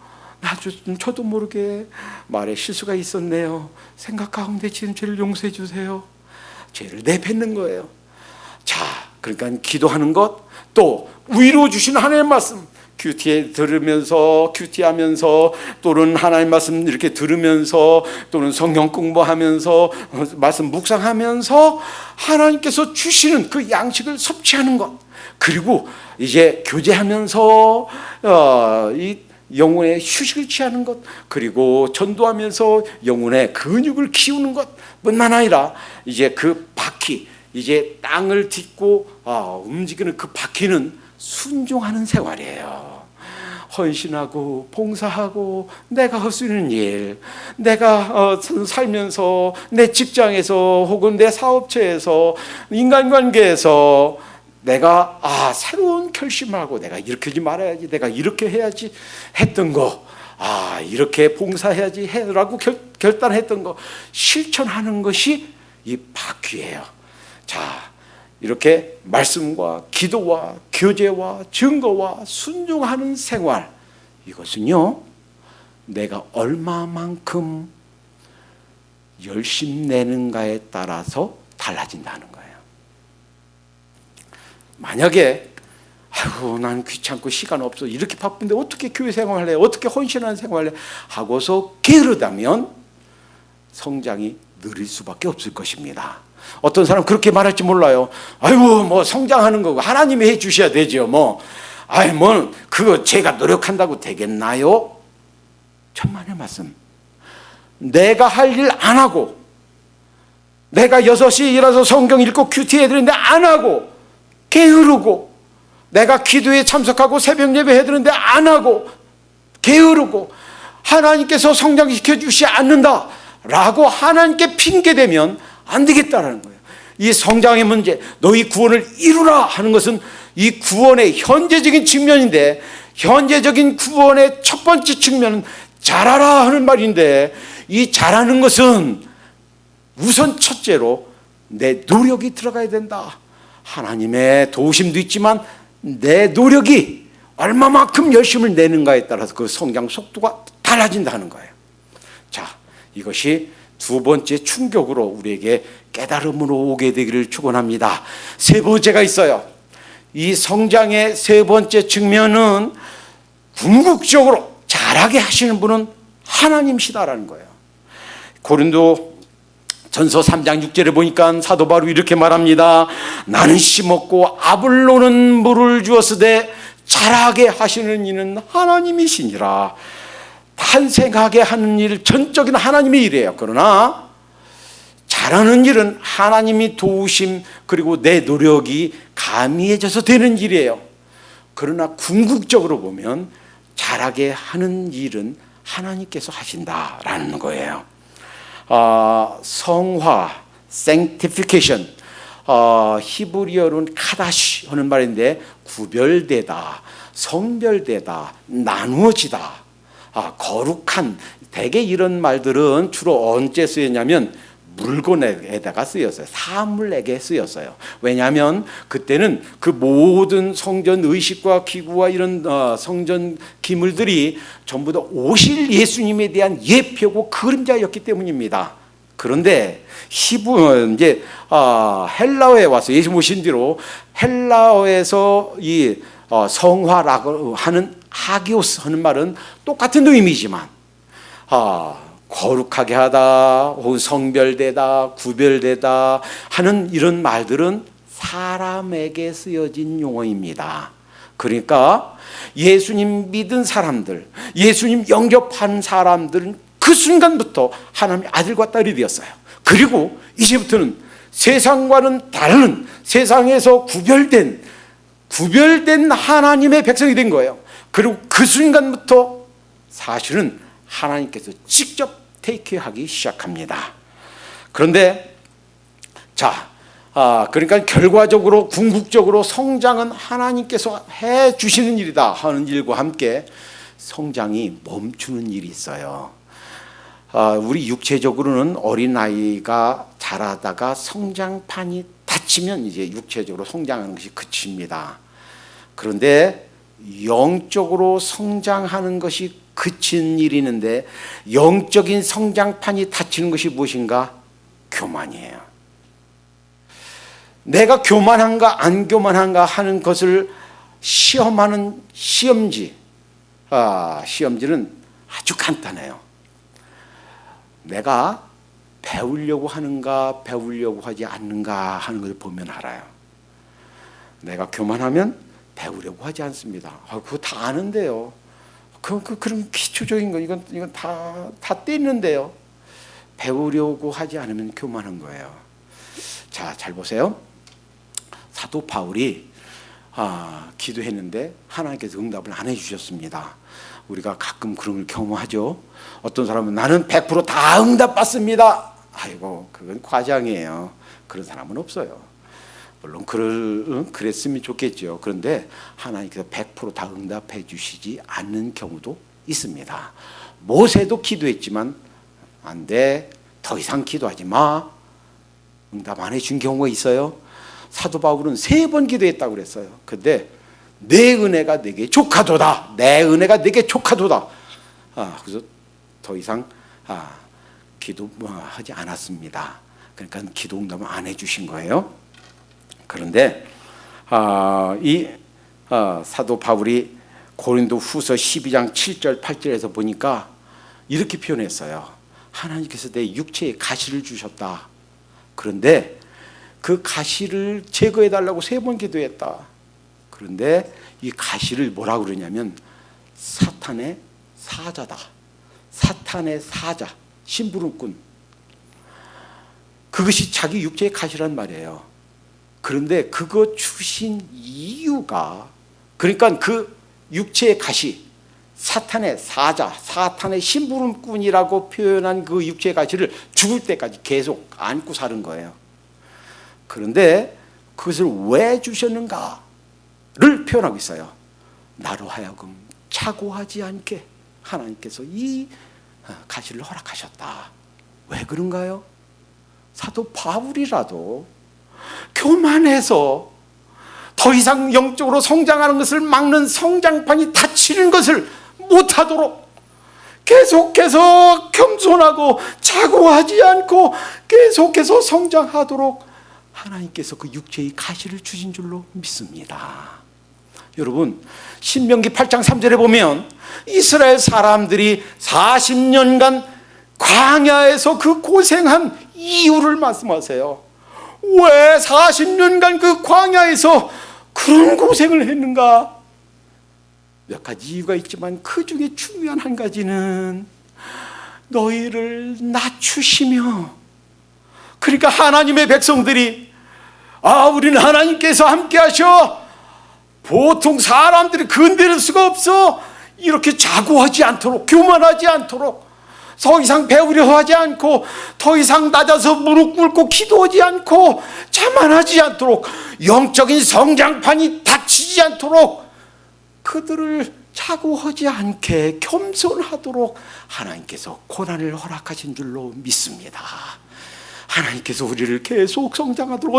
저도 모르게 말에 실수가 있었네요. 생각 가운데 지은 죄를 용서해 주세요. 죄를 내뱉는 거예요. 자, 그러니까 기도하는 것, 또 위로 주신 하나님의 말씀 큐티에 들으면서, 큐티하면서, 또는 하나님 말씀 이렇게 들으면서, 또는 성경 공부하면서, 말씀 묵상하면서 하나님께서 주시는 그 양식을 섭취하는 것, 그리고 이제 교제하면서 이 영혼의 휴식을 취하는 것, 그리고 전도하면서 영혼의 근육을 키우는 것뿐만 아니라 이제 그 바퀴, 이제 땅을 딛고 움직이는 그 바퀴는 순종하는 생활이에요. 헌신하고 봉사하고 내가 할 수 있는 일, 내가 살면서 내 직장에서 혹은 내 사업체에서 인간관계에서 내가 새로운 결심을 하고 내가 이렇게 하지 말아야지, 내가 이렇게 해야지 했던 거, 이렇게 봉사해야지 해라고 결단했던 거 실천하는 것이 이 바퀴예요. 자, 이렇게 말씀과 기도와 교제와 증거와 순종하는 생활, 이것은요 내가 얼마만큼 열심 내는가에 따라서 달라진다는 거예요. 만약에 난 귀찮고 시간 없어, 이렇게 바쁜데 어떻게 교회 생활을 해, 어떻게 헌신하는 생활을 해 하고서 게으르다면 성장이 느릴 수밖에 없을 것입니다. 어떤 사람 그렇게 말할지 몰라요. 아이고 뭐 성장하는 거고 하나님이 해 주셔야 되죠. 그거 제가 노력한다고 되겠나요? 천만의 말씀. 내가 할 일 안 하고, 내가 6시에 일어나서 성경 읽고 큐티 해드리는데 안 하고 게으르고, 내가 기도에 참석하고 새벽 예배 해드리는데 안 하고 게으르고, 하나님께서 성장시켜 주시지 않는다 라고 하나님께 핑계대면 안 되겠다라는 거예요. 이 성장의 문제, 너희 구원을 이루라 하는 것은 이 구원의 현재적인 측면인데, 현재적인 구원의 첫 번째 측면은 잘하라 하는 말인데, 이 잘하는 것은 우선 첫째로 내 노력이 들어가야 된다. 하나님의 도우심도 있지만 내 노력이 얼마만큼 열심을 내는가에 따라서 그 성장 속도가 달라진다는 거예요. 자, 이것이 두 번째 충격으로 우리에게 깨달음으로 오게 되기를 축원합니다. 세 번째가 있어요. 이 성장의 세 번째 측면은 궁극적으로 잘하게 하시는 분은 하나님이시다라는 거예요. 고린도 전서 3장 6절에 보니까 사도 바울이 이렇게 말합니다. 나는 심었고 아볼로는 물을 주었으되 자라게 하시는 이는 하나님이시니라. 탄생하게 하는 일, 전적인 하나님의 일이에요. 그러나 잘하는 일은 하나님이 도우심, 그리고 내 노력이 가미해져서 되는 일이에요. 그러나 궁극적으로 보면 잘하게 하는 일은 하나님께서 하신다라는 거예요. 성화, sanctification, 히브리어로는 카다시 하는 말인데, 구별되다, 성별되다, 나누어지다, 거룩한, 대개 이런 말들은 주로 언제 쓰였냐면 물건에다가 쓰였어요. 사물에게 쓰였어요. 왜냐하면 그때는 그 모든 성전 의식과 기구와 이런 성전 기물들이 전부 다 오실 예수님에 대한 예표고 그림자였기 때문입니다. 그런데 이제 헬라어에 와서 예수님 오신 뒤로 헬라어에서 이 성화라고 하는 하기오스 하는 말은 똑같은 의미지만 거룩하게 하다 혹은 성별되다 구별되다 하는 이런 말들은 사람에게 쓰여진 용어입니다. 그러니까 예수님 믿은 사람들, 예수님 영접한 사람들은 그 순간부터 하나님의 아들과 딸이 되었어요. 그리고 이제부터는 세상과는 다른, 세상에서 구별된 하나님의 백성이 된 거예요. 그리고 그 순간부터 사실은 하나님께서 직접 테이크하기 시작합니다. 그런데 그러니까 결과적으로 궁극적으로 성장은 하나님께서 해 주시는 일이다 하는 일과 함께 성장이 멈추는 일이 있어요. 우리 육체적으로는 어린아이가 자라다가 성장판이 닫히면 이제 육체적으로 성장하는 것이 그칩니다. 그런데 영적으로 성장하는 것이 그친 일이 있는데 영적인 성장판이 닫히는 것이 무엇인가? 교만이에요. 내가 교만한가 안 교만한가 하는 것을 시험하는 시험지는 아주 간단해요. 내가 배우려고 하는가 배우려고 하지 않는가 하는 걸 보면 알아요. 내가 교만하면 배우려고 하지 않습니다. 그거 다 아는데요. 그런 기초적인 거 이건 다 떼있는데요. 배우려고 하지 않으면 교만한 거예요. 자, 잘 보세요. 사도 바울이 기도했는데 하나님께서 응답을 안 해주셨습니다. 우리가 가끔 그런 걸 경험하죠. 어떤 사람은 나는 100% 응답받습니다. 아이고, 그건 과장이에요. 그런 사람은 없어요. 물론 그랬으면 좋겠죠. 그런데 하나님께서 100% 응답해 주시지 않는 경우도 있습니다. 모세도 기도했지만 안 돼, 더 이상 기도하지 마, 응답 안 해준 경우가 있어요. 사도 바울은 3번 기도했다고 그랬어요. 근데 내 은혜가 내게 족하도다, 내 은혜가 내게 족하도다. 그래서 더 이상 기도하지 않았습니다. 그러니까 기도 응답을 안 해주신 거예요. 그런데 이 사도 바울이 고린도 후서 12장 7절 8절에서 보니까 이렇게 표현했어요. 하나님께서 내 육체에 가시를 주셨다. 그런데 그 가시를 제거해 달라고 3번 기도했다. 그런데 이 가시를 뭐라고 그러냐면 사탄의 사자다. 사탄의 사자, 심부름꾼. 그것이 자기 육체의 가시란 말이에요. 그런데 그거 주신 이유가, 그러니까 그 육체의 가시, 사탄의 사자, 사탄의 심부름꾼이라고 표현한 그 육체의 가시를 죽을 때까지 계속 안고 사는 거예요. 그런데 그것을 왜 주셨는가를 표현하고 있어요. 나로 하여금 착오하지 않게 하나님께서 이 가시를 허락하셨다. 왜 그런가요? 사도 바울이라도 교만해서 더 이상 영적으로 성장하는 것을 막는 성장판이 닫히는 것을 못하도록 계속해서 겸손하고 착오하지 않고 계속해서 성장하도록 하나님께서 그 육체의 가시를 주신 줄로 믿습니다. 여러분, 신명기 8장 3절에 보면 이스라엘 사람들이 40년간 광야에서 그 고생한 이유를 말씀하세요. 왜 40년간 그 광야에서 그런 고생을 했는가? 몇 가지 이유가 있지만 그 중에 중요한 한 가지는 너희를 낮추시며, 그러니까 하나님의 백성들이 우리는 하나님께서 함께 하셔, 보통 사람들이 건드릴 수가 없어, 이렇게 자고하지 않도록, 교만하지 않도록, 더 이상 배우려 하지 않고, 더 이상 낮아서 무릎 꿇고 기도하지 않고, 자만하지 않도록, 영적인 성장판이 닫히지 않도록 그들을 자고하지 않게 겸손하도록 하나님께서 고난을 허락하신 줄로 믿습니다. 하나님께서 우리를 계속 성장하도록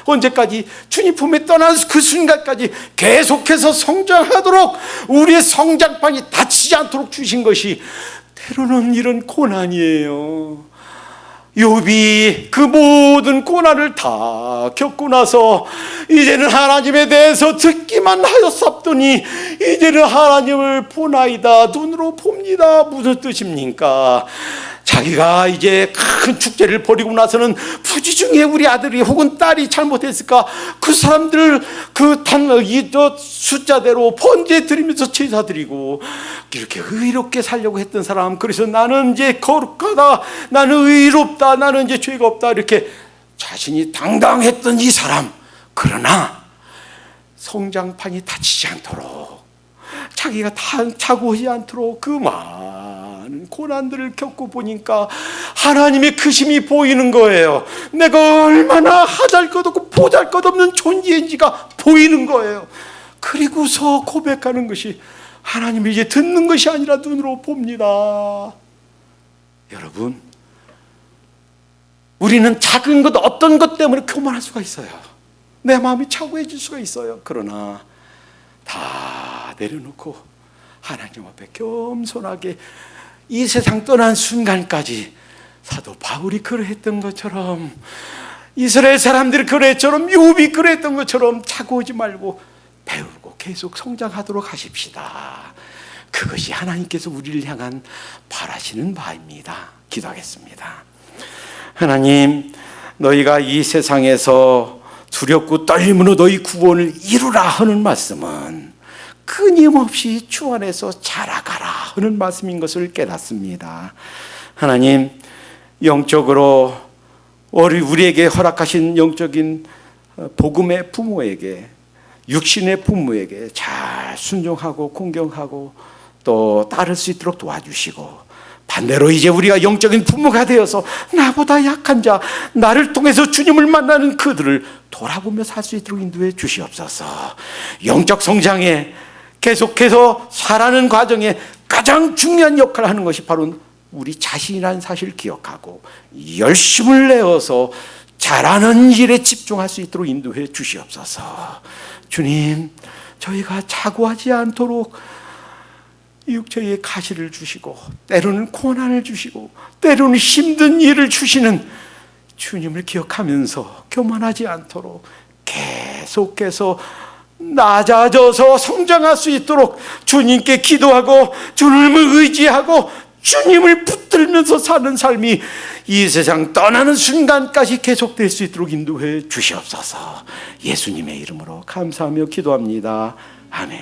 언제까지 주님 품에 떠난 그 순간까지 계속해서 성장하도록 우리의 성장판이 닫히지 않도록 주신 것이 때로는 이런 고난이에요. 욥이 그 모든 고난을 다 겪고 나서 이제는 하나님에 대해서 듣기만 하였사더니 이제는 하나님을 보나이다, 눈으로 봅니다. 무슨 뜻입니까? 자기가 이제 큰 축제를 벌이고 나서는 부지 중에 우리 아들이 혹은 딸이 잘못했을까, 그 사람들 이 숫자대로 번제 드리면서 제사 드리고 이렇게 의롭게 살려고 했던 사람, 그래서 나는 이제 거룩하다, 나는 의롭다, 나는 이제 죄가 없다, 이렇게 자신이 당당했던 이 사람, 그러나 성장판이 닫히지 않도록, 자기가 자고하지 않도록 그 많은 고난들을 겪고 보니까 하나님의 크심이 보이는 거예요. 내가 얼마나 하잘것없고 보잘것없는 존재인지가 보이는 거예요. 그리고서 고백하는 것이, 하나님이 이제 듣는 것이 아니라 눈으로 봅니다. 여러분, 우리는 작은 것, 어떤 것 때문에 교만할 수가 있어요. 내 마음이 차고해질 수가 있어요. 그러나 다 내려놓고 하나님 앞에 겸손하게 이 세상 떠난 순간까지 사도 바울이 그러했던 것처럼, 이스라엘 사람들이 그랬처럼, 욥이 그랬던 것처럼 차고하지 말고 배우고 계속 성장하도록 하십시다. 그것이 하나님께서 우리를 향한 바라시는 바입니다. 기도하겠습니다. 하나님, 너희가 이 세상에서 두렵고 떨림으로 너희 구원을 이루라 하는 말씀은 끊임없이 주 안에서 자라가라 하는 말씀인 것을 깨닫습니다. 하나님, 영적으로 우리에게 허락하신 영적인 복음의 부모에게, 육신의 부모에게 잘 순종하고 공경하고 또 따를 수 있도록 도와주시고, 반대로 이제 우리가 영적인 부모가 되어서 나보다 약한 자, 나를 통해서 주님을 만나는 그들을 돌아보며 살 수 있도록 인도해 주시옵소서. 영적 성장에 계속해서 살아가는 과정에 가장 중요한 역할을 하는 것이 바로 우리 자신이라는 사실을 기억하고 열심을 내어서 잘하는 일에 집중할 수 있도록 인도해 주시옵소서. 주님, 저희가 자고하지 않도록 육체의 가시를 주시고, 때로는 고난을 주시고, 때로는 힘든 일을 주시는 주님을 기억하면서 교만하지 않도록 계속해서 낮아져서 성장할 수 있도록 주님께 기도하고 주님을 의지하고 주님을 붙들면서 사는 삶이 이 세상 떠나는 순간까지 계속될 수 있도록 인도해 주시옵소서. 예수님의 이름으로 감사하며 기도합니다. 아멘.